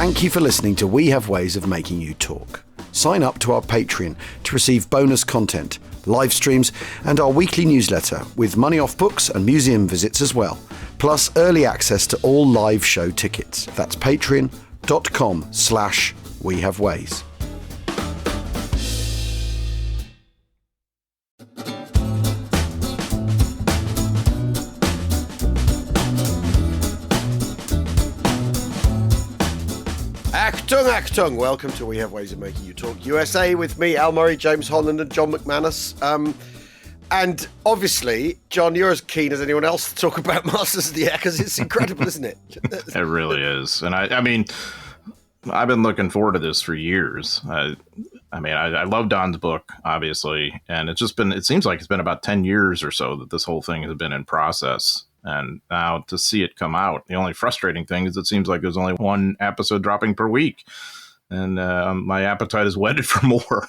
Thank you for listening to We Have Ways of Making You Talk. Sign up to our Patreon to receive bonus content, live streams, and our weekly newsletter with money off books and museum visits as well, plus early access to all live show tickets. That's patreon.com/wehaveways. Achtung! Welcome to We Have Ways of Making You Talk USA with me, Al Murray, James Holland and John McManus. And obviously, John, you're as keen as anyone else to talk about Masters of the Air because it's incredible, isn't it? It really is. And I mean, I've been looking forward to this for years. I love Don's book, obviously. And it seems like it's been about 10 years or so that this whole thing has been in process. And now to see it come out, the only frustrating thing is it seems like there's only one episode dropping per week. And my appetite is whetted for more.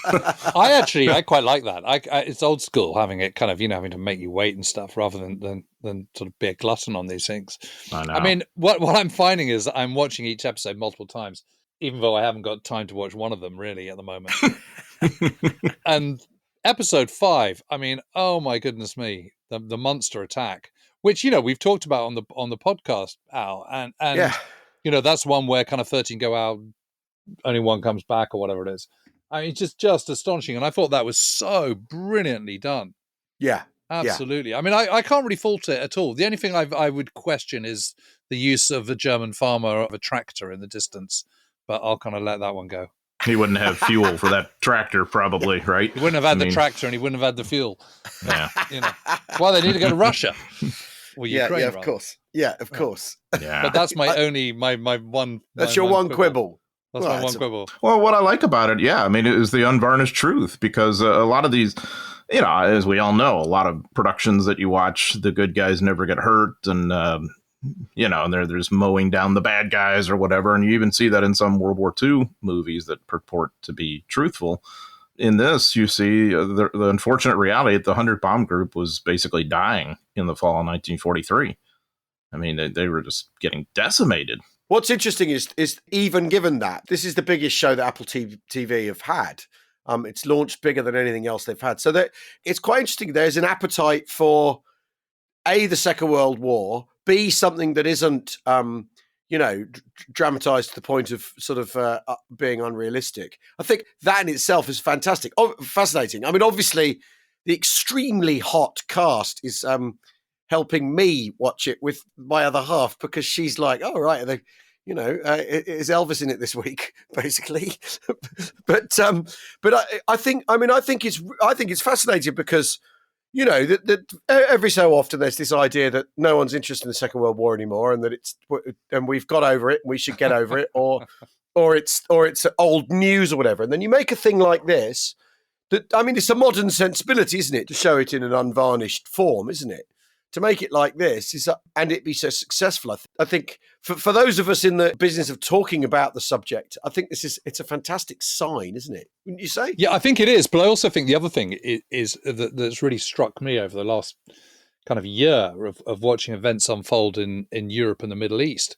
I quite like that. It's old school having it kind of, having to make you wait and stuff rather than sort of be a glutton on these things. I know. I mean, what I'm finding is I'm watching each episode multiple times, even though I haven't got time to watch one of them really at the moment. And episode 5, I mean, oh my goodness me, the monster attack, which, we've talked about on the podcast, Al, and yeah. That's one where kind of 13 go out, only one comes back or whatever it is. I mean, it's just astonishing. And I thought that was so brilliantly done. Yeah. Absolutely. Yeah. I mean, I can't really fault it at all. The only thing I would question is the use of a German farmer of a tractor in the distance, but I'll kind of let that one go. He wouldn't have fuel for that tractor, probably, right? He wouldn't have had the tractor and he wouldn't have had the fuel. Yeah. That's why they need to go to Russia. Well, Ukraine, of course. Yeah, of course. Yeah. But that's my one. That's your one quibble. That's my one quibble. Well, what I like about it, it is the unvarnished truth, because a lot of these, as we all know, a lot of productions that you watch, the good guys never get hurt, and there's mowing down the bad guys or whatever, and you even see that in some World War II movies that purport to be truthful. In this, you see the unfortunate reality that the 100 Bomb Group was basically dying in the fall of 1943. I mean, they were just getting decimated. What's interesting is even given that, this is the biggest show that Apple TV have had. It's launched bigger than anything else they've had. So that it's quite interesting. There's an appetite for, A, the Second World War, B, something that isn't, dramatized to the point of sort of being unrealistic. I think that in itself is fantastic. Fascinating. I mean, obviously, the extremely hot cast is helping me watch it with my other half, because she's like, oh, right, are they, is Elvis in it this week, basically? but I think it's fascinating because, that every so often there's this idea that no one's interested in the Second World War anymore, and that and we've got over it, and we should get over it, or it's old news or whatever. And then you make a thing like this it's a modern sensibility, isn't it, to show it in an unvarnished form, isn't it? To make it like this and it be so successful. I think for those of us in the business of talking about the subject, I think it's a fantastic sign, isn't it? Wouldn't you say? Yeah, I think it is. But I also think the other thing is that's really struck me over the last kind of year of watching events unfold in Europe and the Middle East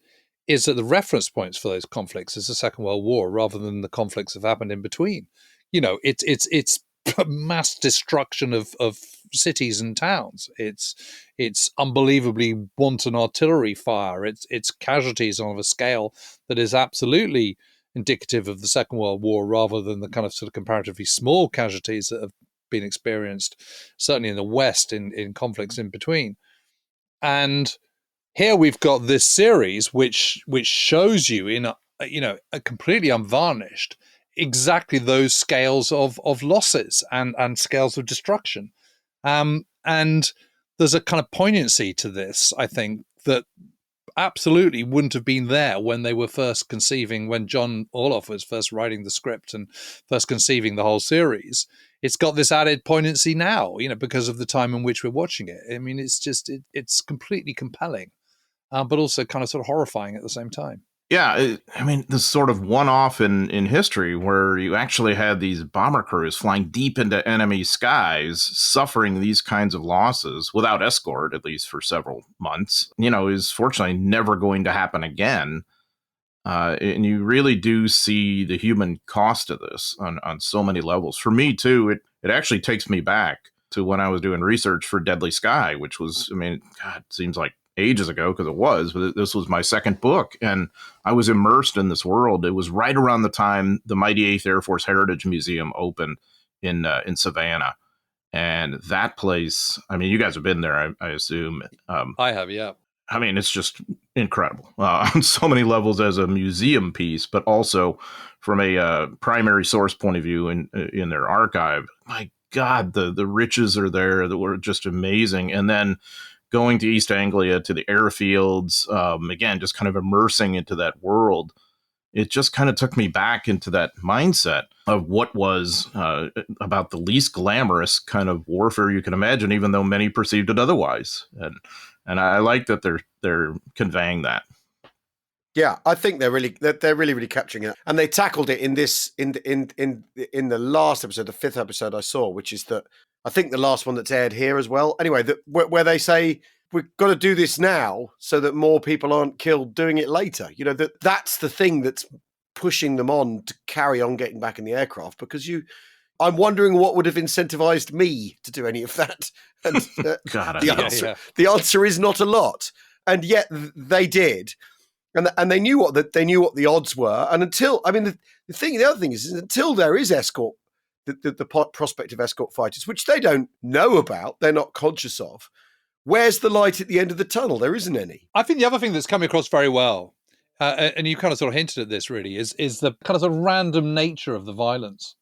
is that the reference points for those conflicts is the Second World War rather than the conflicts that have happened in between. It's mass destruction of cities and towns. It's unbelievably wanton artillery fire. It's casualties on a scale that is absolutely indicative of the Second World War rather than the kind of sort of comparatively small casualties that have been experienced, certainly in the West, in conflicts in between. And here we've got this series which shows you in a completely unvarnished exactly those scales of losses and scales of destruction. And there's a kind of poignancy to this, I think, that absolutely wouldn't have been there when they were first conceiving, when John Orloff was first writing the script and first conceiving the whole series. It's got this added poignancy now, because of the time in which we're watching it. I mean, it's just, it's completely compelling, but also kind of sort of horrifying at the same time. Yeah, this sort of one-off in history where you actually had these bomber crews flying deep into enemy skies, suffering these kinds of losses without escort, at least for several months, is fortunately never going to happen again. And you really do see the human cost of this on so many levels. For me, too, it actually takes me back to when I was doing research for Deadly Sky, which was, I mean, God, it seems like ages ago because it was, but this was my second book. And I was immersed in this world. It was right around the time the Mighty 8th Air Force Heritage Museum opened in Savannah. And that place, I mean, you guys have been there, I assume. I have, yeah. I mean, it's just incredible on so many levels as a museum piece, but also from a primary source point of view in their archive. My God, the riches are there that were just amazing. And then going to East Anglia to the airfields, again, just kind of immersing into that world. It just kind of took me back into that mindset of what was about the least glamorous kind of warfare you can imagine, even though many perceived it otherwise. And I like that they're conveying that. Yeah, I think they're really capturing it, and they tackled it in the last episode, the 5th episode I saw, which is I think the last one that's aired here as well. Anyway, where they say we've got to do this now so that more people aren't killed doing it later. You know, that's the thing that's pushing them on to carry on getting back in the aircraft, because I'm wondering what would have incentivized me to do any of that. And the answer is not a lot. And yet they did. And they knew what the odds were. And until, I mean, the other thing is until there is escort, the prospect of escort fighters, which they don't know about, they're not conscious of, where's the light at the end of the tunnel? There isn't any. I think the other thing that's coming across very well, and you kind of sort of hinted at this really, is the kind of sort of random nature of the violence.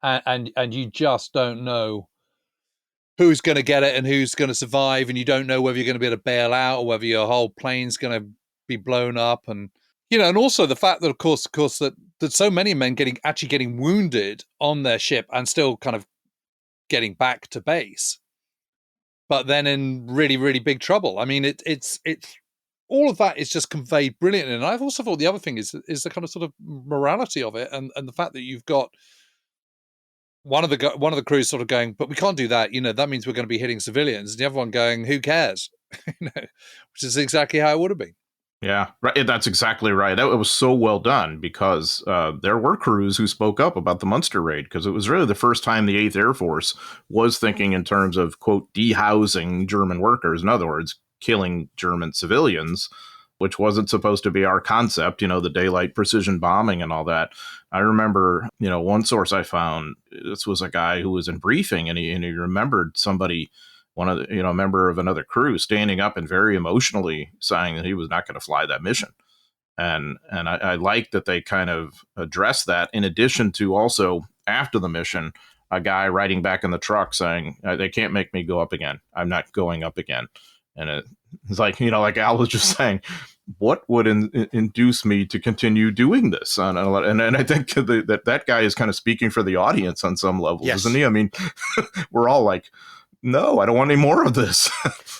And you just don't know who's going to get it and who's going to survive, and you don't know whether you're going to be able to bail out or whether your whole plane's going to be blown up. And and also the fact that of course that so many men getting wounded on their ship and still kind of getting back to base, but then in really, really big trouble. I mean, it's all of that is just conveyed brilliantly. And I've also thought the other thing is the kind of sort of morality of it, and the fact that you've got one of the crews sort of going, but we can't do that. That means we're going to be hitting civilians. And the other one going, who cares? Which is exactly how it would have been. Yeah, right. That's exactly right. It was so well done because there were crews who spoke up about the Munster raid, because it was really the first time the 8th Air Force was thinking in terms of, quote, dehousing German workers. In other words, killing German civilians, which wasn't supposed to be our concept, the daylight precision bombing and all that. I remember, one source I found, this was a guy who was in briefing, and he remembered somebody, one of the, a member of another crew, standing up and very emotionally saying that he was not going to fly that mission. And I like that they kind of addressed that, in addition to also after the mission, a guy riding back in the truck saying, they can't make me go up again. I'm not going up again. And it's like, like Al was just saying, what would induce me to continue doing this? And I think that guy is kind of speaking for the audience on some levels, yes. Isn't he? I mean, we're all like, no, I don't want any more of this.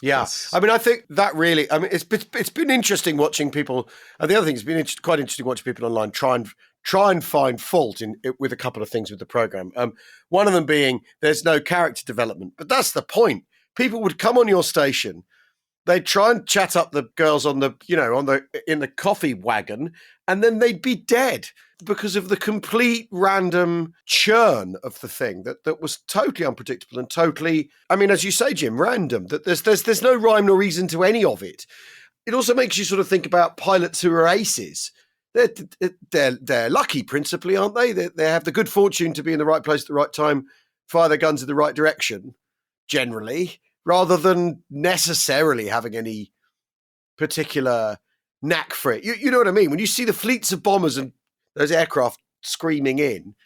Yeah. I mean, I think that really, it's been interesting watching people. And the other thing, it's been quite interesting watching people online try and find fault with a couple of things with the program. One of them being there's no character development, but that's the point. People would come on your station, they'd try and chat up the girls in the coffee wagon, and then they'd be dead because of the complete random churn of the thing that was totally unpredictable and totally, I mean, as you say, Jim, random. That there's no rhyme nor reason to any of it. It also makes you sort of think about pilots who are aces. They're lucky, principally, aren't they? They have the good fortune to be in the right place at the right time, fire their guns in the right direction, generally, rather than necessarily having any particular knack for it. You know what I mean? When you see the fleets of bombers and those aircraft screaming in,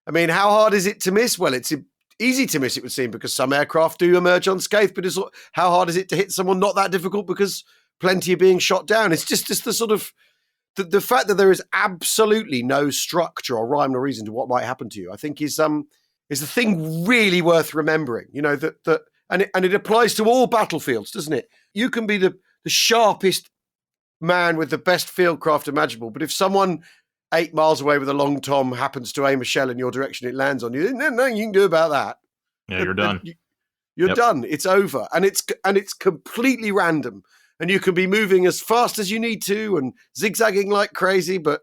I mean, how hard is it to miss? Well, it's easy to miss, it would seem, because some aircraft do emerge unscathed, but how hard is it to hit someone? Not that difficult, because plenty are being shot down. It's just the sort of, the fact that there is absolutely no structure or rhyme or reason to what might happen to you, I think is the thing really worth remembering. And it applies to all battlefields, doesn't it? You can be the sharpest man with the best field craft imaginable, but if someone 8 miles away with a long tom happens to aim a shell in your direction, it lands on you. Nothing you can do about that. Yeah, you're done. You're done. It's over, and it's completely random. and you can be moving as fast as you need to and zigzagging like crazy, but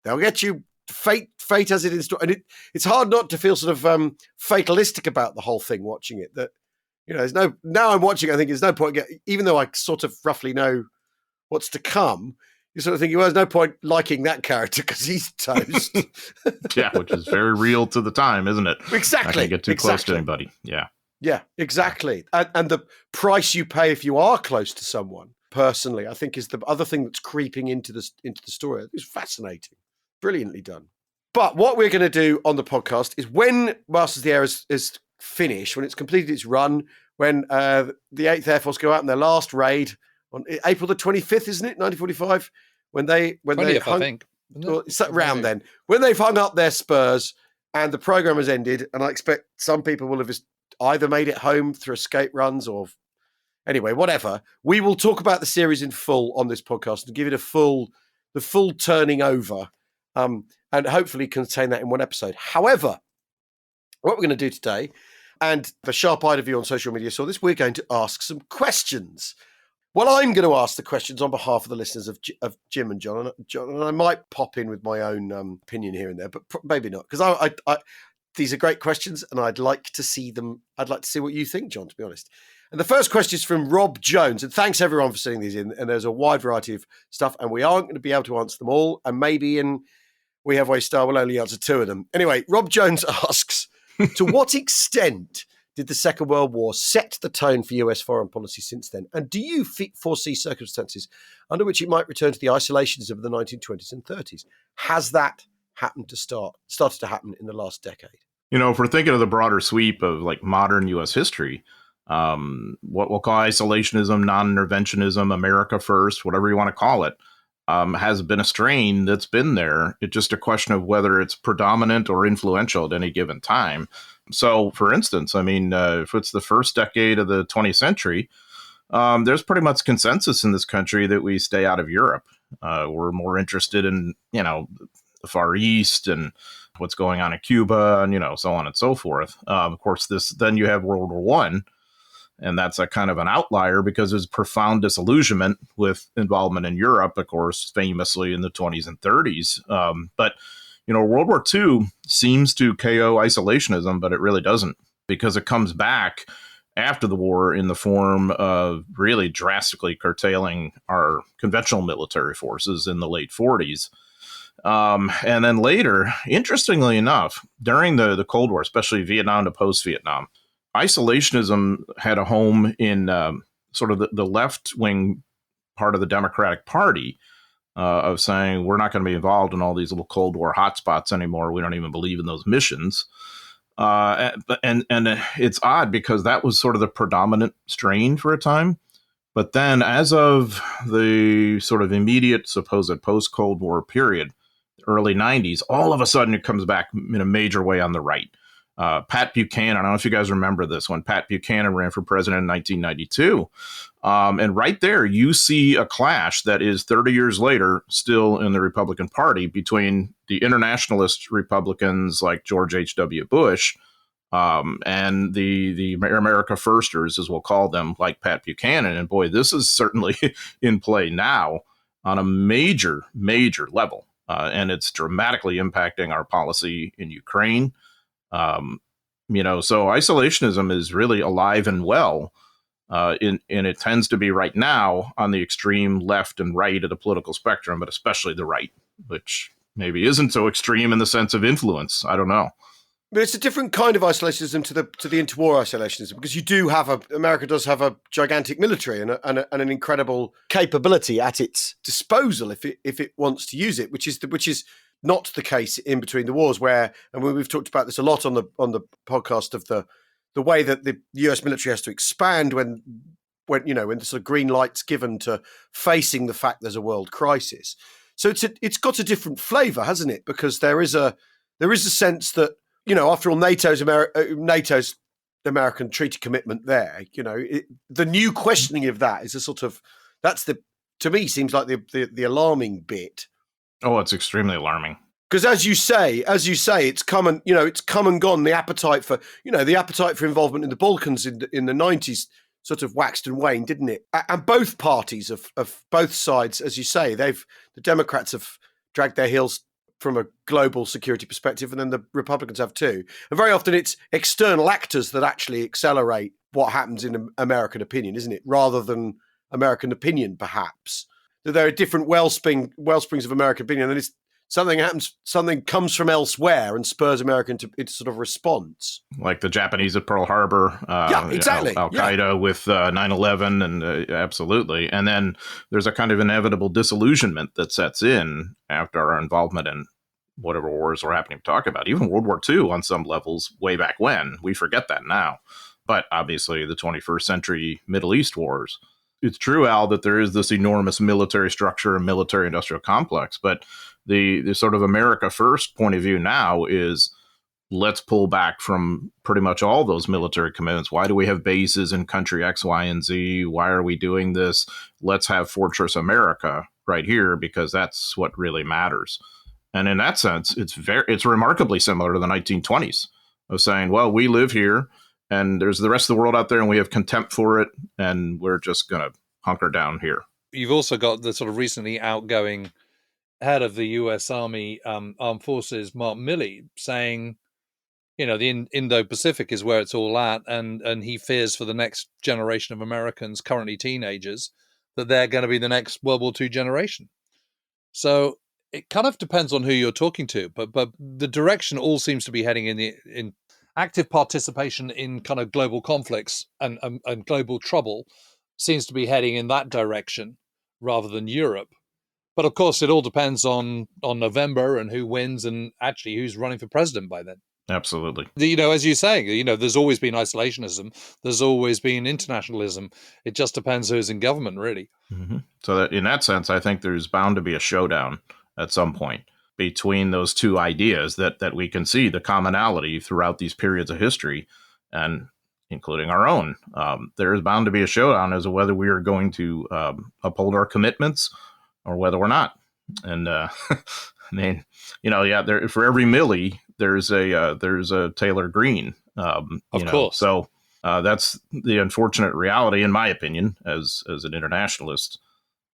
they'll get you. Fate has it in store, and it's hard not to feel sort of fatalistic about the whole thing. Watching it, that now I'm watching. I think there's no point. Even though I sort of roughly know what's to come, you sort of think, well, there's no point liking that character because he's toast. Yeah, which is very real to the time, isn't it? Exactly. I can't get too close to anybody. Yeah. Yeah, exactly. And the price you pay if you are close to someone, personally, I think is the other thing that's creeping into the story. It's fascinating. Brilliantly done. But what we're going to do on the podcast is when Masters of the Air is finished, when it's completed its run, when the 8th Air Force go out in their last raid on April the 25th, isn't it, 1945? When they 20th, I think. Well, it's around then. When they've hung up their spurs and the program has ended, and I expect some people will have either made it home through escape runs or anyway, whatever. We will talk about the series in full on this podcast and give it the full turning over. And hopefully contain that in one episode. However, what we're going to do today, and the sharp-eyed of you on social media saw this, we're going to ask some questions. Well, I'm going to ask the questions on behalf of the listeners of Jim and John, and I might pop in with my own opinion here and there, but maybe not, because I these are great questions, and I'd like to see them. I'd like to see what you think, John, to be honest. And the first question is from Rob Jones, and thanks everyone for sending these in, and there's a wide variety of stuff, and we aren't going to be able to answer them all, and maybe in We Have Waystar will only answer 2 of them. Anyway, Rob Jones asks, to what extent did the Second World War set the tone for US foreign policy since then? And do you foresee circumstances under which it might return to the isolationism of the 1920s and 30s? Has that started to happen in the last decade? If we're thinking of the broader sweep of like modern U.S. history, what we'll call isolationism, non-interventionism, America first, whatever you want to call it, has been a strain that's been there. It's just a question of whether it's predominant or influential at any given time. So, for instance, if it's the first decade of the 20th century, there's pretty much consensus in this country that we stay out of Europe. We're more interested in, the Far East and what's going on in Cuba and, so on and so forth. Of course, then you have World War I. And that's a kind of an outlier because there's profound disillusionment with involvement in Europe, of course, famously in the 20s and 30s. But World War II seems to KO isolationism, but it really doesn't, because it comes back after the war in the form of really drastically curtailing our conventional military forces in the late 40s. And then later, interestingly enough, during the Cold War, especially Vietnam to post-Vietnam, isolationism had a home in sort of the left-wing part of the Democratic Party, of saying we're not going to be involved in all these little Cold War hotspots anymore. We don't even believe in those missions. And it's odd because that was sort of the predominant strain for a time. But then as of the sort of immediate supposed post-Cold War period, early 90s, all of a sudden it comes back in a major way on the right. Pat Buchanan, I don't know if you guys remember this, when Pat Buchanan ran for president in 1992. And right there, you see a clash that is 30 years later still in the Republican Party between the internationalist Republicans like George H.W. Bush and the America Firsters, as we'll call them, like Pat Buchanan. And boy, this is certainly in play now on a major, major level. And it's dramatically impacting our policy in Ukraine. So isolationism is really alive and well, and it tends to be right now on the extreme left and right of the political spectrum, but especially the right, which maybe isn't so extreme in the sense of influence. I don't know. But it's a different kind of isolationism to the interwar isolationism, because America does have a gigantic military and an incredible capability at its disposal if it wants to use it, which is not the case in between the wars, where, and we've talked about this a lot on the podcast, of the way that the US military has to expand when the sort of green light's given to facing the fact there's a world crisis. So it's got a different flavour, hasn't it? Because there is a sense that, after all, NATO's American treaty commitment there, the new questioning of that is to me seems like the alarming bit. Oh, it's extremely alarming. Because as you say, it's come and gone. The appetite for involvement in the Balkans in the 90s sort of waxed and waned, didn't it? And both parties of both sides, as you say, the Democrats have dragged their heels from a global security perspective, and then the Republicans have too. And very often it's external actors that actually accelerate what happens in American opinion, isn't it? Rather than American opinion, perhaps. That there are different wellsprings of American opinion, and it's something happens, something comes from elsewhere and spurs America into sort of response. Like the Japanese at Pearl Harbor, exactly. Al-Qaeda with 9/11, and absolutely. And then there's a kind of inevitable disillusionment that sets in after our involvement in whatever wars we're happening to talk about. Even World War II on some levels, way back when. We forget that now. But obviously the 21st century Middle East wars. It's true, Al, that there is this enormous military structure and military industrial complex, but the sort of America first point of view now is let's pull back from pretty much all those military commitments. Why do we have bases in country X, Y, and Z? Why are we doing this? Let's have Fortress America right here because that's what really matters. And in that sense, it's remarkably similar to the 1920s of saying, well, we live here and there's the rest of the world out there and we have contempt for it and we're just going to hunker down here. You've also got the sort of recently outgoing head of the U.S. Army Armed Forces, Mark Milley, saying, the Indo-Pacific is where it's all at, and he fears for the next generation of Americans, currently teenagers, that they're going to be the next World War II generation. So it kind of depends on who you're talking to, but the direction all seems to be heading in active participation in kind of global conflicts and global trouble seems to be heading in that direction rather than Europe. But of course, it all depends on November and who wins and actually who's running for president by then. Absolutely. As you say, there's always been isolationism. There's always been internationalism. It just depends who's in government, really. Mm-hmm. So that in that sense, I think there's bound to be a showdown at some point between those two ideas that we can see the commonality throughout these periods of history, and including our own. There is bound to be a showdown as to whether we are going to uphold our commitments or whether we're not. And I mean, for every Milley, there's a Taylor Greene. Of course. So that's the unfortunate reality, in my opinion, as an internationalist,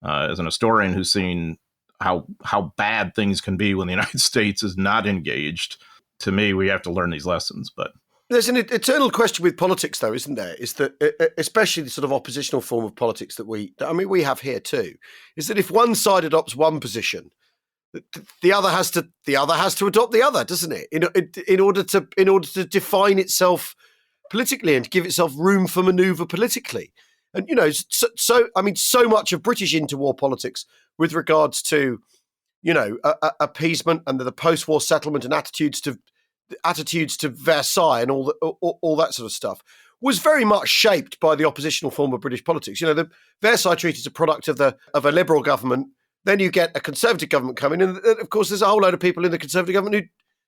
as an historian who's seen how bad things can be when the United States is not engaged. To me, we have to learn these lessons. But there's an eternal question with politics, though, isn't there? Is that, especially the sort of oppositional form of politics that we have here too, is that if one side adopts one position, the other has to adopt the other, doesn't it? In order to define itself politically and to give itself room for manoeuvre politically. And so much of British interwar politics with regards to appeasement and the post-war settlement and attitudes to Versailles and all that sort of stuff was very much shaped by the oppositional form of British politics. The Versailles Treaty is a product of a liberal government. Then you get a conservative government coming, and of course there's a whole load of people in the conservative government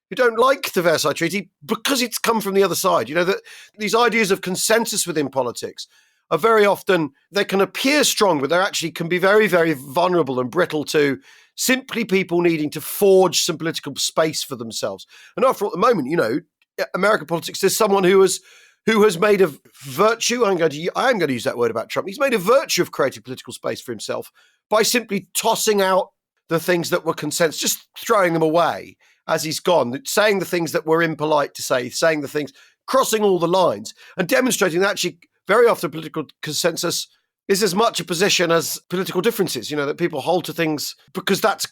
who don't like the Versailles Treaty because it's come from the other side. That these ideas of consensus within politics are very often, they can appear strong, but they actually can be very, very vulnerable and brittle to simply people needing to forge some political space for themselves. And after all, at the moment, American politics, there's someone who has made a virtue, I am going to use that word about Trump, he's made a virtue of creating political space for himself by simply tossing out the things that were consensus, just throwing them away as he's gone, saying the things that were impolite to say, saying the things, crossing all the lines, and demonstrating that actually very often political consensus is as much a position as political differences, that people hold to things because that's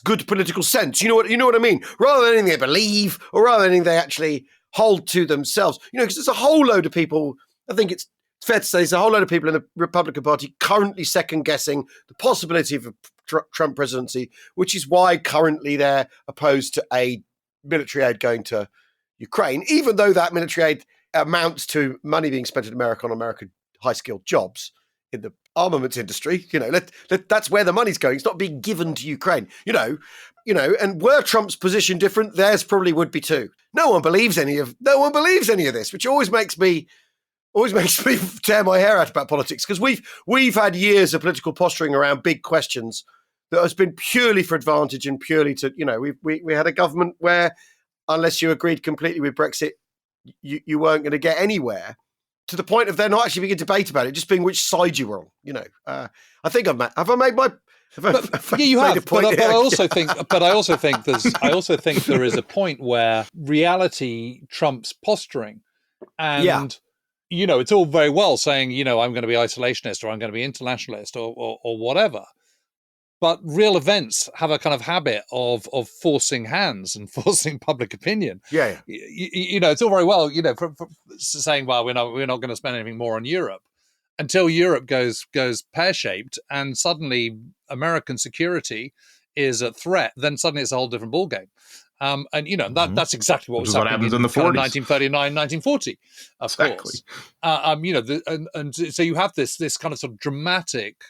good political sense. You know what I mean? Rather than anything they believe or rather than anything they actually hold to themselves. Because there's a whole load of people, I think it's fair to say there's a whole load of people in the Republican Party currently second-guessing the possibility of a Trump presidency, which is why currently they're opposed to military aid going to Ukraine, even though that military aid amounts to money being spent in America on American high-skilled jobs in the armaments industry. That's where the money's going. It's not being given to Ukraine. And were Trump's position different, theirs probably would be too. No one believes any of this, which always makes me tear my hair out about politics, because we've had years of political posturing around big questions that has been purely for advantage and purely to, we had a government where unless you agreed completely with Brexit, you weren't going to get anywhere. to the point of there not actually being a debate about it, just being which side you were on. You know, I think have I made my. Yeah, you have. But I also think. But I also think there is a point where reality trumps posturing, and you know, it's all very well saying, you know, I'm going to be isolationist or I'm going to be internationalist or whatever. But real events have a kind of habit of forcing hands and forcing public opinion. Yeah. You know, it's all very well, you know, for saying, well, we're not going to spend anything more on Europe until Europe goes pear-shaped and suddenly American security is a threat. Then suddenly it's a whole different ballgame. And you know that's exactly what was happening in the 40s. 1939, 1940, of course. You know, and so you have this kind of sort of dramatic,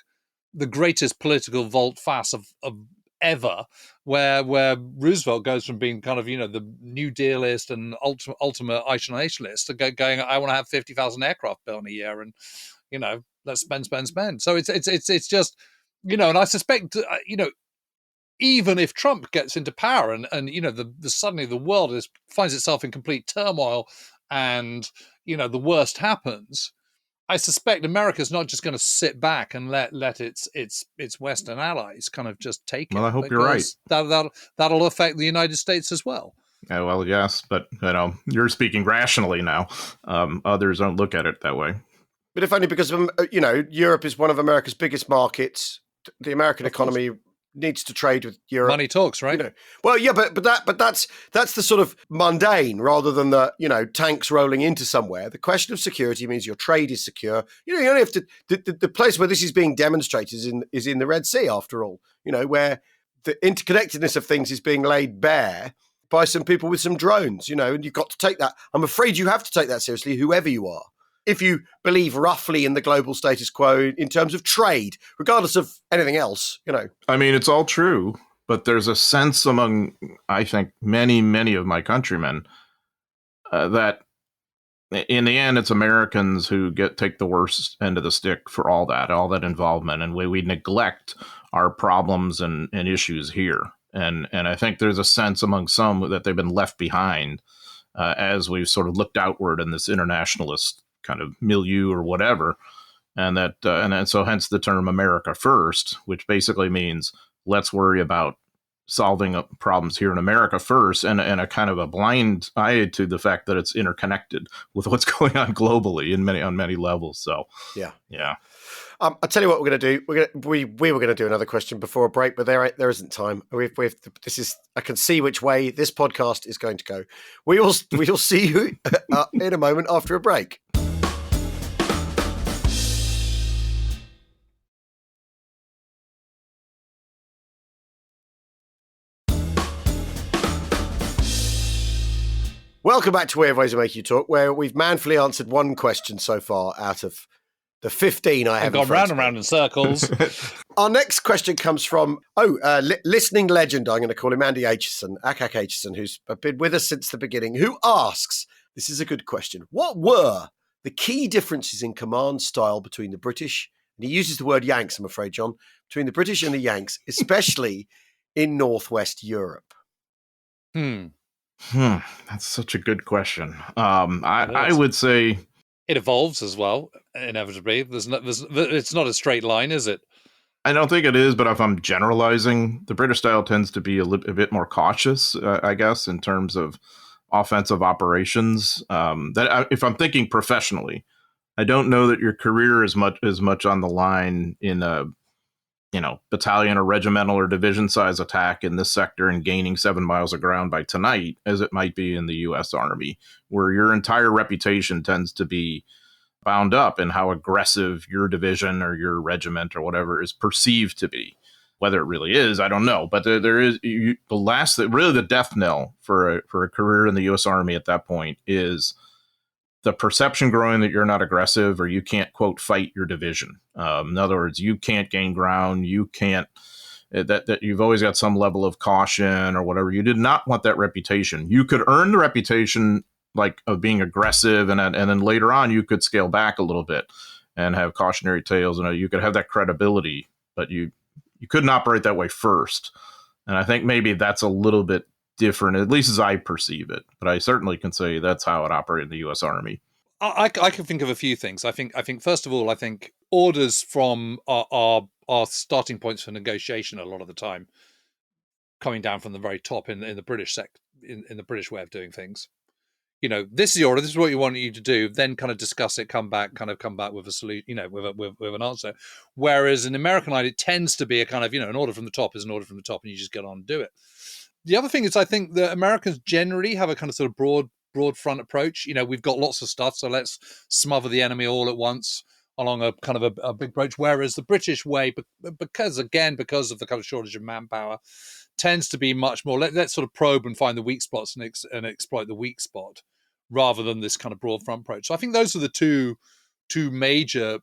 the greatest political volte-face of ever, where Roosevelt goes from being kind of, you know, the New Dealist and ultimate isolationist to going, I want to have 50,000 aircraft built in a year, and you know, let's spend. So it's just, you know, and I suspect, you know, even if Trump gets into power and you know, suddenly the world finds itself in complete turmoil, and you know, the worst happens, I suspect America's not just going to sit back and let its Western allies kind of just take it. Well, I hope you're right. That'll affect the United States as well. Yeah, well, yes, but you know, you're speaking rationally now. Others don't look at it that way. But if only because, you know, Europe is one of America's biggest markets. The American economy needs to trade with Europe. Money talks, right? You know. Well, yeah, but that's the sort of mundane rather than the, you know, tanks rolling into somewhere. The question of security means your trade is secure. You know, you only have to. The place where this is being demonstrated is in the Red Sea, after all. You know, where the interconnectedness of things is being laid bare by some people with some drones. You know, and you've got to take that. I'm afraid you have to take that seriously, whoever you are, if you believe roughly in the global status quo in terms of trade, regardless of anything else, you know. I mean, it's all true, but there's a sense among, I think, many of my countrymen that in the end, it's Americans who take the worst end of the stick for all that involvement, and we neglect our problems and issues here. And I think there's a sense among some that they've been left behind as we've sort of looked outward in this internationalist kind of milieu or whatever, and so hence the term America First, which basically means let's worry about solving problems here in America first, and a kind of a blind eye to the fact that it's interconnected with what's going on globally on many levels. So yeah. I'll tell you what we're going to do. We were going to do another question before a break, but there isn't time. I can see which way this podcast is going to go. We'll see you in a moment after a break. Welcome back to Weird Ways of Making You Talk, where we've manfully answered one question so far out of the 15 I have. I've gone round and round in circles. Our next question comes from, listening legend, I'm going to call him, Andy Aitchison, Akak Aitchison, who's been with us since the beginning, who asks, this is a good question, what were the key differences in command style between the British, and he uses the word Yanks, I'm afraid, John, between the British and the Yanks, especially in Northwest Europe? That's such a good question. I would say it evolves as well, inevitably. It's not a straight line, is it? I don't think it is, but if I'm generalizing, the British style tends to be a bit more cautious, I guess, in terms of offensive operations. If I'm thinking professionally, I don't know that your career is much on the line in a battalion or regimental or division size attack in this sector and gaining 7 miles of ground by tonight as it might be in the U.S. Army, where your entire reputation tends to be bound up in how aggressive your division or your regiment or whatever is perceived to be. Whether it really is, I don't know. But there is the death knell for a career in the U.S. Army at that point is the perception growing that you're not aggressive or you can't, quote, fight your division. In other words, you can't gain ground. You can't, that you've always got some level of caution or whatever. You did not want that reputation. You could earn the reputation of being aggressive, and then later on you could scale back a little bit and have cautionary tales, and you could have that credibility, but you couldn't operate that way first. And I think maybe that's a little bit different, at least as I perceive it. But I certainly can say that's how it operated in the U.S. Army. I can think of a few things. I think first of all, I think orders from our starting points for negotiation a lot of the time coming down from the very top in the British in the British way of doing things. This is the order. This is what you want you to do. Then kind of discuss it. Come back with a solution. With an answer. Whereas in American Idol, it tends to be a kind of an order from the top is an order from the top, and you just get on and do it. The other thing is, I think the Americans generally have a kind of sort of broad front approach. We've got lots of stuff, so let's smother the enemy all at once along a kind of a big approach. Whereas the British way, because of the kind of shortage of manpower, tends to be much more let's sort of probe and find the weak spots and exploit the weak spot, rather than this kind of broad front approach. So I think those are the two major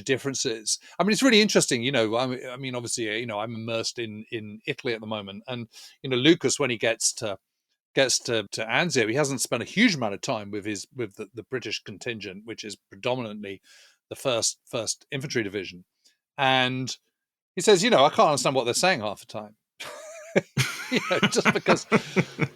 differences. I mean, it's really interesting. I mean, obviously, I'm immersed in Italy at the moment, and Lucas, when he gets to Anzio, he hasn't spent a huge amount of time with the British contingent, which is predominantly the first infantry division, and he says, I can't understand what they're saying half the time. Just because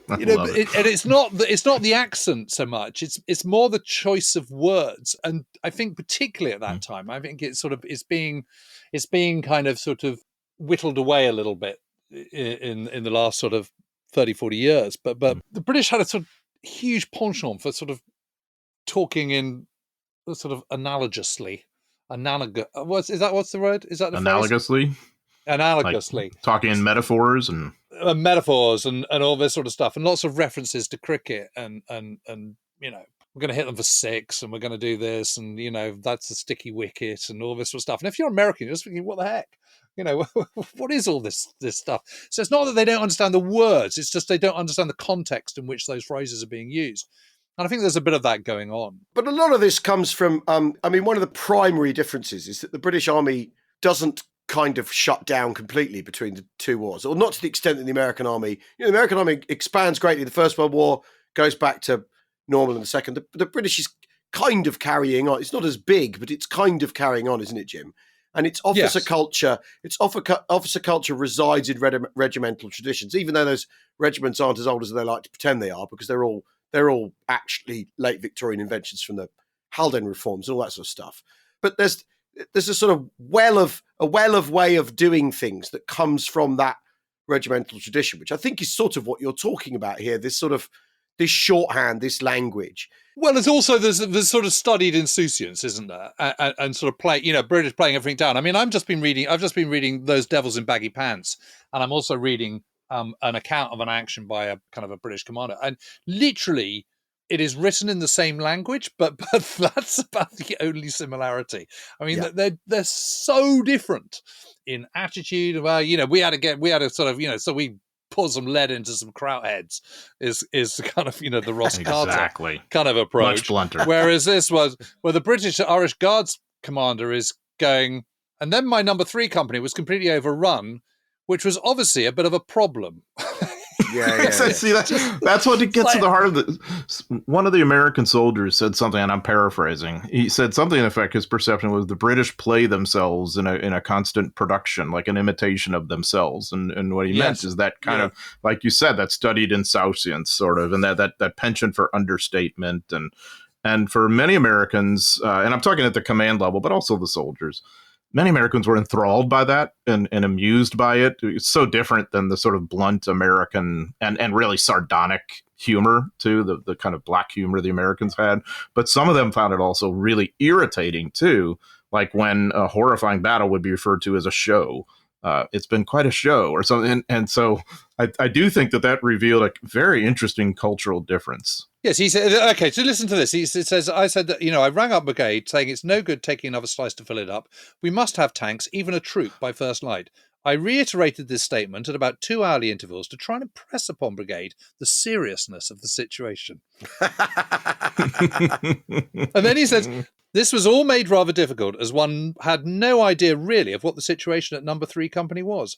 and it's not the accent so much, it's more the choice of words. And I think particularly at that time, I think it's being kind of sort of whittled away a little bit in the last sort of 30-40 years, but the British had a sort of huge penchant for sort of talking in sort of analogously. What's the word? Is that the analogously phrase? Analogously, like talking in metaphors and all this sort of stuff, and lots of references to cricket and we're going to hit them for 6 and we're going to do this, and that's a sticky wicket and all this sort of stuff. And if you're American, you're just thinking, what the heck? What is all this stuff? So it's not that they don't understand the words, it's just they don't understand the context in which those phrases are being used. And I think there's a bit of that going on. But a lot of this comes from, one of the primary differences is that the British Army doesn't kind of shut down completely between the two wars, or not to the extent that the American Army, the American Army expands greatly in the First World War, goes back to normal in the Second. The British is kind of carrying on. It's not as big, but it's kind of carrying on, isn't it, Jim? And it's officer culture. It's officer culture resides in regimental traditions, even though those regiments aren't as old as they like to pretend they are, because they're all actually late Victorian inventions from the Haldane reforms and all that sort of stuff. But there's a sort of well of way of doing things that comes from that regimental tradition, which I think is sort of what you're talking about here. This shorthand, this language. Well, it's also there's sort of studied insouciance, isn't there? And sort of British playing everything down. I mean, I've just been reading Those Devils in Baggy Pants, and I'm also reading an account of an action by a kind of a British commander, and literally, it is written in the same language, but that's about the only similarity. I mean, they're so different in attitude. Well, we had to sort of, so we pour some lead into some kraut heads is kind of, the Ross Carter kind of approach. Much blunter. Whereas this was where the British Irish Guards commander is going, and then my number 3 company was completely overrun, which was obviously a bit of a problem. See, that's what it gets to the heart of the. One of the American soldiers said something, and I'm paraphrasing. He said something in effect. His perception was the British play themselves in a constant production, like an imitation of themselves. And what he meant is that kind of, like you said, that studied insouciance, sort of, and that penchant for understatement, and for many Americans, and I'm talking at the command level, but also the soldiers. Many Americans were enthralled by that and amused by it. It's so different than the sort of blunt American and really sardonic humor, too, the kind of black humor the Americans had. But some of them found it also really irritating, too, like when a horrifying battle would be referred to as a show. It's been quite a show or something. And so I do think that revealed a very interesting cultural difference. Yes, he said, okay, so listen to this. He says, I said that, I rang up brigade saying it's no good taking another slice to fill it up. We must have tanks, even a troop by first light. I reiterated this statement at about 2 hourly intervals to try and impress upon brigade the seriousness of the situation. And then he says, this was all made rather difficult as one had no idea really of what the situation at number 3 company was.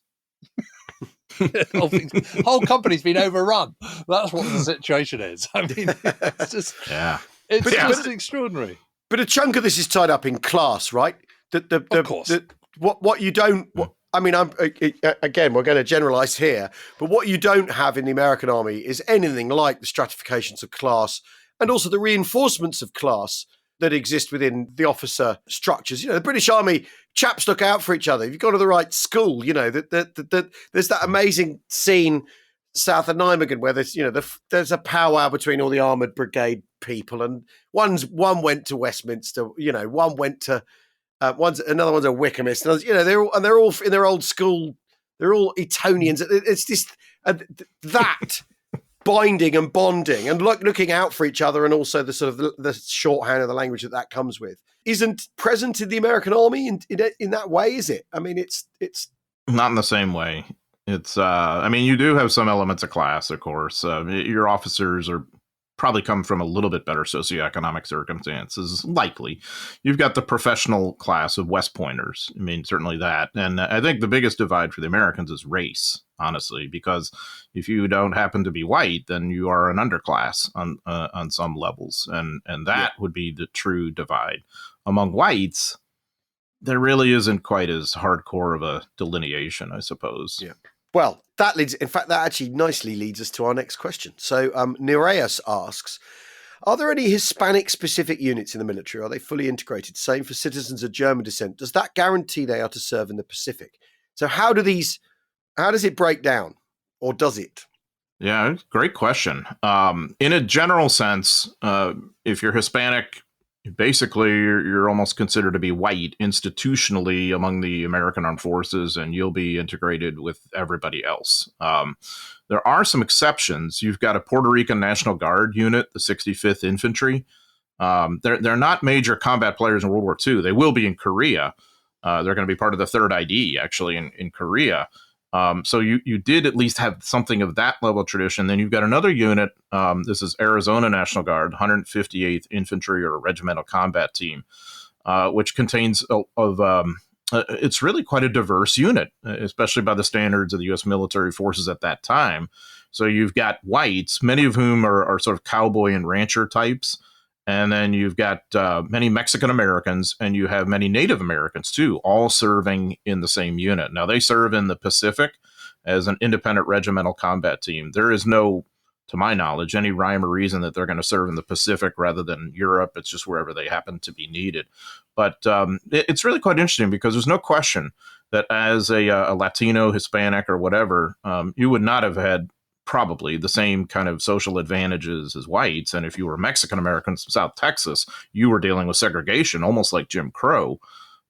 Whole company's been overrun. That's what the situation is. I mean, it's just just extraordinary. But a chunk of this is tied up in class, right? Of course. What you don't. Again, we're going to generalize here, but what you don't have in the American Army is anything like the stratifications of class and also the reinforcements of class that exist within the officer structures. The British Army, chaps look out for each other. If you've gone to the right school, that there's that amazing scene south of Nijmegen where there's a powwow between all the armoured brigade people, and one went to Westminster, one went to another one's a Wickhamist, and they're all in their old school. They're all Etonians. It's just that binding and bonding and looking out for each other, and also the sort of the shorthand of the language that comes with isn't present in the American Army in that way, is it? I mean, it's not in the same way. It's you do have some elements of class, of course. Your officers are probably come from a little bit better socioeconomic circumstances, likely. You've got the professional class of West Pointers. I mean, certainly that. And I think the biggest divide for the Americans is race, honestly, because if you don't happen to be white, then you are an underclass on some levels. And that would be the true divide. Among whites, there really isn't quite as hardcore of a delineation, I suppose. Yeah. Well, that actually nicely leads us to our next question. So Nereus asks, are there any Hispanic-specific units in the military? Are they fully integrated? Same for citizens of German descent. Does that guarantee they are to serve in the Pacific? So how does it break down? Or does it? Yeah, great question. In a general sense, if you're Hispanic, basically you're almost considered to be white institutionally among the American Armed Forces, and you'll be integrated with everybody else. There are some exceptions. You've got a Puerto Rican National Guard unit, the 65th Infantry. They're not major combat players in World War II. They will be in Korea. They're going to be part of the 3rd ID, actually, in Korea. So you did at least have something of that level of tradition. Then you've got another unit. This is Arizona National Guard, 158th Infantry or Regimental Combat Team, which contains it's really quite a diverse unit, especially by the standards of the U.S. military forces at that time. So you've got whites, many of whom are sort of cowboy and rancher types. And then you've got many Mexican Americans, and you have many Native Americans, too, all serving in the same unit. Now, they serve in the Pacific as an independent regimental combat team. There is no, to my knowledge, any rhyme or reason that they're going to serve in the Pacific rather than Europe. It's just wherever they happen to be needed. But it's really quite interesting because there's no question that as a Latino, Hispanic, or whatever, you would not have had probably the same kind of social advantages as whites. And if you were Mexican Americans from South Texas, you were dealing with segregation, almost like Jim Crow.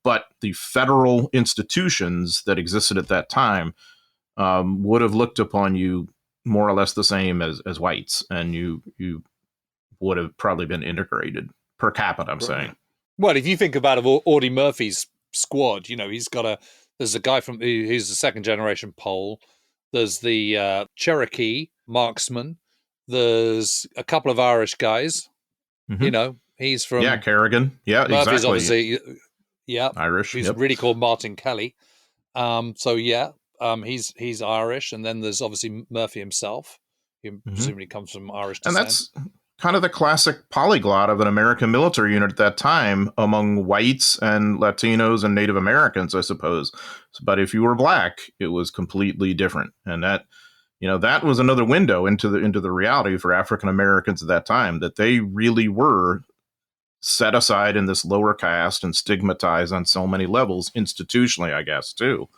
But the federal institutions that existed at that time would have looked upon you more or less the same as whites, and you would have probably been integrated per capita, I'm saying. Well, if you think about Audie Murphy's squad, there's a guy who's a second generation Pole. There's the Cherokee marksman. There's a couple of Irish guys. Mm-hmm. He's from Kerrigan. Yeah, Murphy's exactly. Obviously, Irish. He's really called Martin Kelly. He's Irish, and then there's obviously Murphy himself. He presumably comes from Irish descent. And that's kind of the classic polyglot of an American military unit at that time among whites and Latinos and Native Americans, I suppose. But if you were black, it was completely different. And that was another window into the reality for African Americans at that time, that they really were set aside in this lower caste and stigmatized on so many levels, institutionally, I guess, too.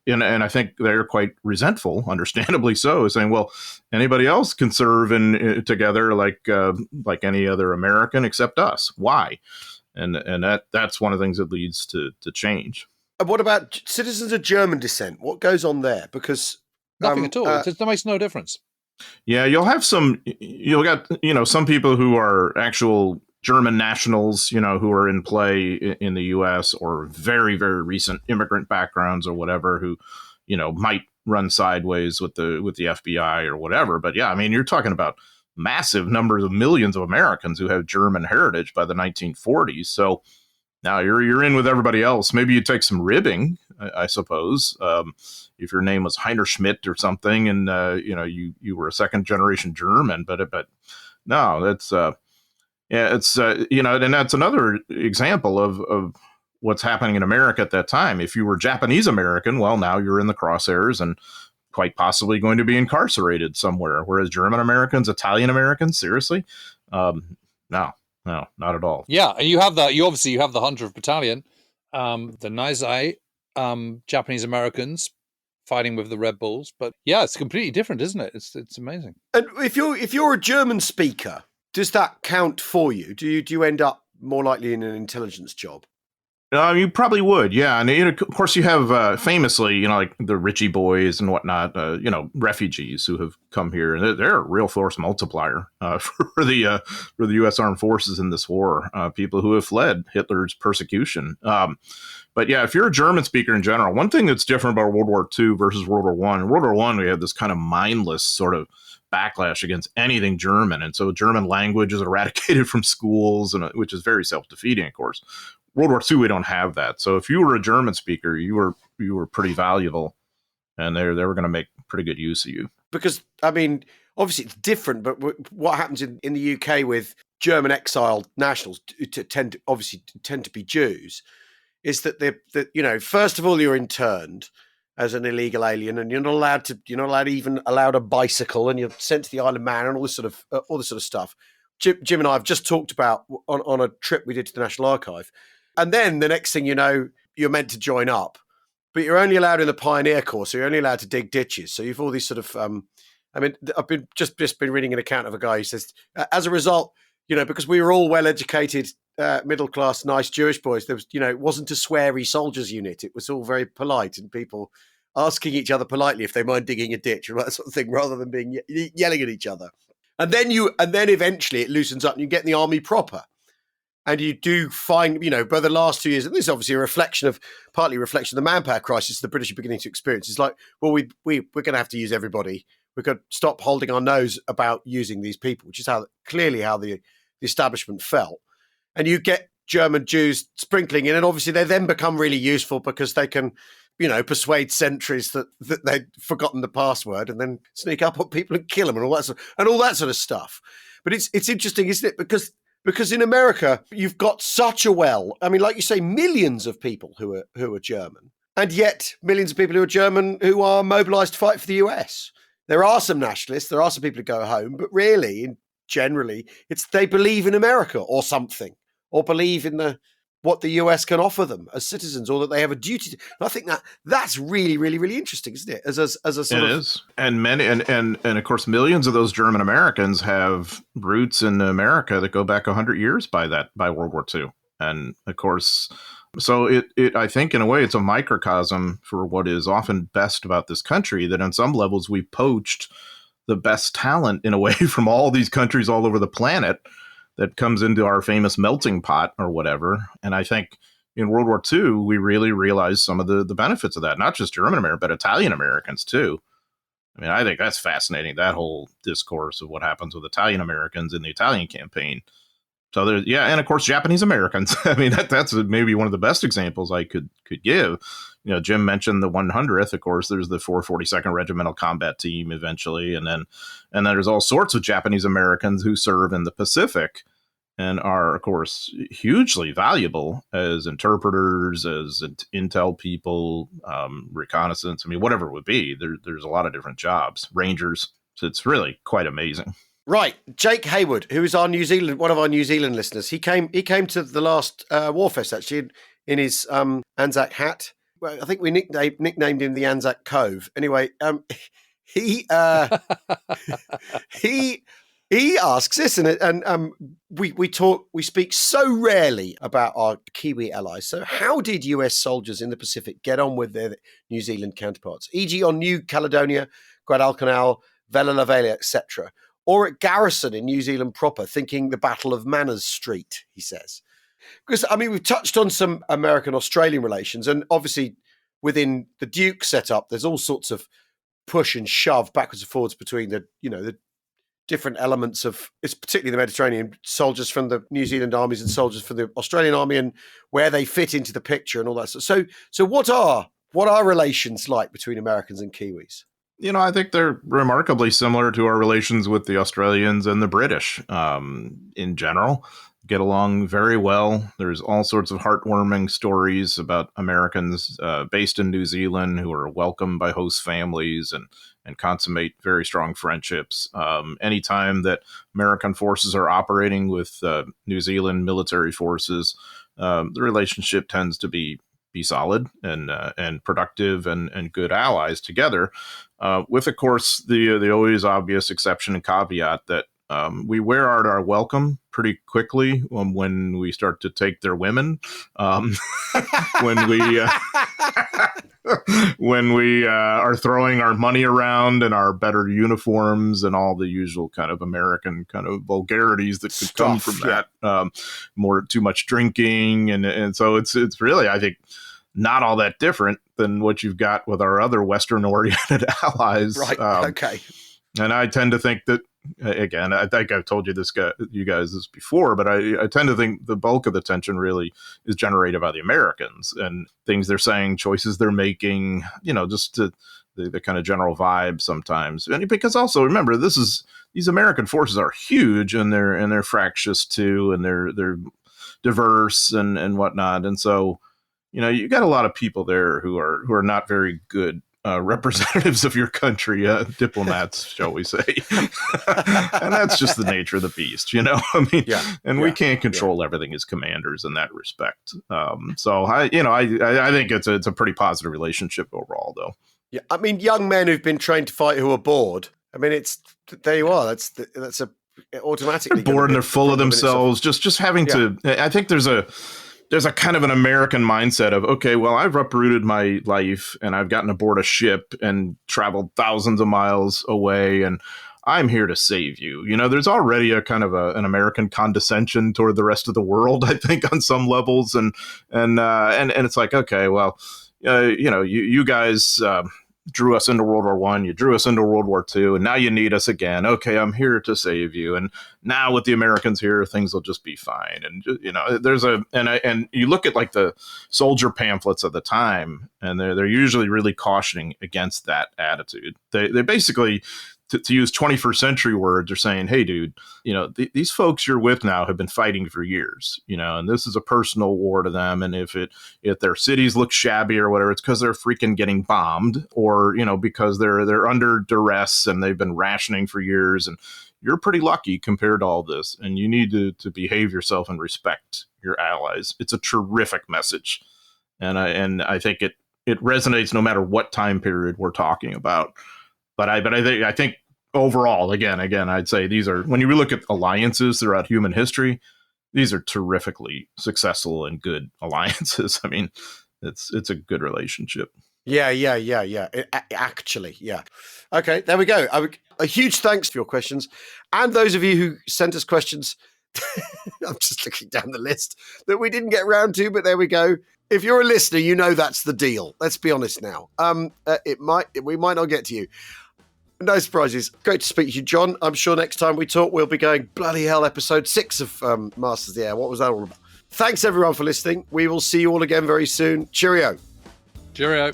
And I think they're quite resentful, understandably so, saying, well, anybody else can serve together like any other American except us. Why? And that's one of the things that leads to change. And what about citizens of German descent? What goes on there? Because nothing at all. It makes no difference. Yeah, you'll get some people who are actual German nationals, who are in play in the U.S. or very, very recent immigrant backgrounds or whatever, who, might run sideways with the FBI or whatever. But yeah, I mean, you're talking about massive numbers of millions of Americans who have German heritage by the 1940s. So now you're in with everybody else. Maybe you take some ribbing, I suppose, if your name was Heiner Schmidt or something, and you were a second generation German. But no, that's. It's and that's another example of what's happening in America at that time. If you were Japanese American, well, now you're in the crosshairs and quite possibly going to be incarcerated somewhere. Whereas German Americans, Italian Americans, seriously, no. No, not at all. Yeah, and you have that. You obviously have the 100th Battalion, the Nizai, Japanese Americans fighting with the Red Bulls. But yeah, it's completely different, isn't it? It's amazing. And if you're a German speaker, does that count for you? Do you end up more likely in an intelligence job? You probably would, yeah. And of course, you have famously, like the Ritchie boys and whatnot, refugees who have come here, and they're a real force multiplier for the U.S. Armed Forces in this war. People who have fled Hitler's persecution. But yeah, if you're a German speaker in general, one thing that's different about World War II versus World War I. In World War I, we had this kind of mindless sort of backlash against anything German, and so German language is eradicated from schools, and which is very self-defeating, of course. World War II, we don't have that. So if you were a German speaker, you were pretty valuable, and they were going to make pretty good use of you. Because, I mean, obviously it's different, but what happens in the UK with German exiled nationals tend to be Jews, is that first of all, you're interned as an illegal alien, and you're not allowed a bicycle, and you're sent to the Isle of Man and all this sort of stuff. Jim and I have just talked about on a trip we did to the National Archive. And then the next thing you know, you're meant to join up, but you're only allowed in the Pioneer Corps, so you're only allowed to dig ditches. So you've all these sort of, I've been reading an account of a guy who says, as a result, because we were all well-educated, middle-class, nice Jewish boys, there was, it wasn't a sweary soldiers unit. It was all very polite, and people asking each other politely if they mind digging a ditch or that sort of thing, rather than being yelling at each other. And then eventually it loosens up, and you get in the army proper. And you do find, by the last 2 years, and this is obviously partly a reflection of the manpower crisis the British are beginning to experience. It's like, well, we're going to have to use everybody. We've got to stop holding our nose about using these people, which is clearly how the establishment felt. And you get German Jews sprinkling in, and obviously they then become really useful because they can, persuade sentries that they'd forgotten the password, and then sneak up on people and kill them and all that sort of stuff. But it's interesting, isn't it? Because in America, you've got such a like you say, millions of people who are German, and yet millions of people who are German who are mobilized to fight for the US. There are some nationalists, there are some people who go home, but really, generally, it's they believe in America or something, or believe in what the US can offer them as citizens, or that they have a duty to. And I think that's really, really, really interesting, isn't it? As a sort it of is. And many and of course millions of those German Americans have roots in America that go back 100 years by World War II. And of course, so it I think in a way it's a microcosm for what is often best about this country, that on some levels we poached the best talent in a way from all these countries all over the planet that comes into our famous melting pot or whatever. And I think in World War II, we really realized some of the benefits of that, not just German Americans, but Italian Americans too. I mean, I think that's fascinating, that whole discourse of what happens with Italian Americans in the Italian campaign. So there's, and of course, Japanese Americans. I mean, that's maybe one of the best examples I could give. Jim mentioned the 100th. Of course, there's the 442nd Regimental Combat Team eventually, and then there's all sorts of Japanese Americans who serve in the Pacific and are, of course, hugely valuable as interpreters, as intel people, reconnaissance. I mean, whatever it would be. There's a lot of different jobs, Rangers. So it's really quite amazing. Right, Jake Hayward, who is one of our New Zealand listeners. He came to the last Warfest actually in his Anzac hat. Well, I think we nicknamed him the Anzac Cove. Anyway, he asks this, and we speak so rarely about our Kiwi allies. So, how did US soldiers in the Pacific get on with their New Zealand counterparts, e.g., on New Caledonia, Guadalcanal, Vella Lavella, etc., or at garrison in New Zealand proper, thinking the Battle of Manners Street? He says. Because, I mean, we've touched on some American-Australian relations, and obviously within the Duke setup, there's all sorts of push and shove backwards and forwards between the different elements of, it's particularly the Mediterranean, soldiers from the New Zealand armies and soldiers from the Australian army, and where they fit into the picture and all that. So what are relations like between Americans and Kiwis? I think they're remarkably similar to our relations with the Australians and the British in general. Get along very well. There's all sorts of heartwarming stories about Americans based in New Zealand who are welcomed by host families and consummate very strong friendships. Anytime that American forces are operating with New Zealand military forces, the relationship tends to be solid and productive and good allies together. With, of course, the always obvious exception and caveat that we wear out our welcome pretty quickly when we start to take their women. When we are throwing our money around and our better uniforms and all the usual kind of American kind of vulgarities that could come from that, too much drinking, and so it's really, I think, not all that different than what you've got with our other Western-oriented allies. Right. Okay. And I tend to think that, again, I think I've told you guys this before, but I tend to think the bulk of the tension really is generated by the Americans and things they're saying, choices they're making, just the kind of general vibe sometimes. And because also remember, these American forces are huge and they're fractious too, and they're diverse and whatnot. And so, you got a lot of people there who are not very good representatives of your country, diplomats, shall we say. And that's just the nature of the beast, I mean, we can't control everything as commanders in that respect. So I think it's a pretty positive relationship overall, though. Yeah. I mean, young men who've been trained to fight who are bored. I mean, there you are. That's automatically they're bored and they're full of themselves. Just having to, I think there's a kind of an American mindset of, okay, well, I've uprooted my life and I've gotten aboard a ship and traveled thousands of miles away and I'm here to save you. There's already a kind of an American condescension toward the rest of the world, I think, on some levels. And it's like, okay, well, you guys drew us into World War I, you drew us into World War II, and now you need us again. Okay, I'm here to save you. And now with the Americans here, things will just be fine. And and you look at like the soldier pamphlets of the time, and they're usually really cautioning against that attitude. They basically, to use 21st century words, are saying, hey, dude, these folks you're with now have been fighting for years, and this is a personal war to them. And if their cities look shabby or whatever, it's because they're freaking getting bombed or, because they're under duress and they've been rationing for years. And you're pretty lucky compared to all this. And you need to behave yourself and respect your allies. It's a terrific message. And I think it resonates no matter what time period we're talking about. But I think overall, again, I'd say these are, when you look at alliances throughout human history, these are terrifically successful and good alliances. I mean, it's a good relationship. Yeah. Actually, yeah. Okay, there we go. A huge thanks for your questions. And those of you who sent us questions, I'm just looking down the list that we didn't get around to, but there we go. If you're a listener, that's the deal. Let's be honest now. We might not get to you. No surprises. Great to speak to you, John. I'm sure next time we talk, we'll be going, bloody hell, episode 6 of Masters of the Air. What was that all about? Thanks, everyone, for listening. We will see you all again very soon. Cheerio. Cheerio.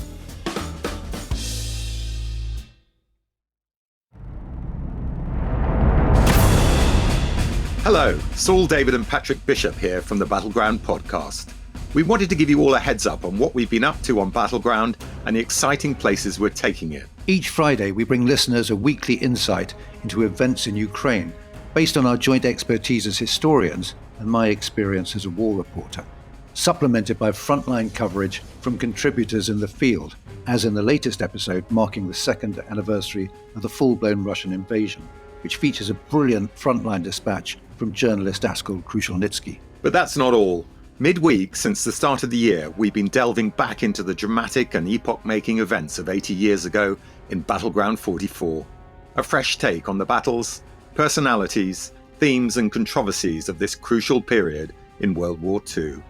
Hello, Saul, David and Patrick Bishop here from the Battleground podcast. We wanted to give you all a heads up on what we've been up to on Battleground and the exciting places we're taking it. Each Friday, we bring listeners a weekly insight into events in Ukraine, based on our joint expertise as historians and my experience as a war reporter, supplemented by frontline coverage from contributors in the field, as in the latest episode marking the 2nd anniversary of the full-blown Russian invasion, which features a brilliant frontline dispatch from journalist Askell Krushelnitsky. But that's not all. Midweek, since the start of the year, we've been delving back into the dramatic and epoch-making events of 80 years ago in Battleground 44. A fresh take on the battles, personalities, themes and controversies of this crucial period in World War II.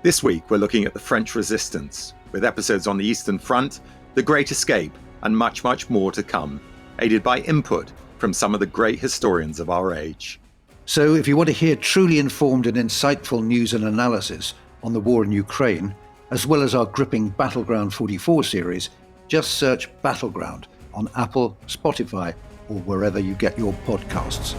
This week, we're looking at the French resistance, with episodes on the Eastern Front, the Great Escape, and much, much more to come, aided by input from some of the great historians of our age. So if you want to hear truly informed and insightful news and analysis on the war in Ukraine, as well as our gripping Battleground 44 series, just search Battleground on Apple, Spotify, or wherever you get your podcasts.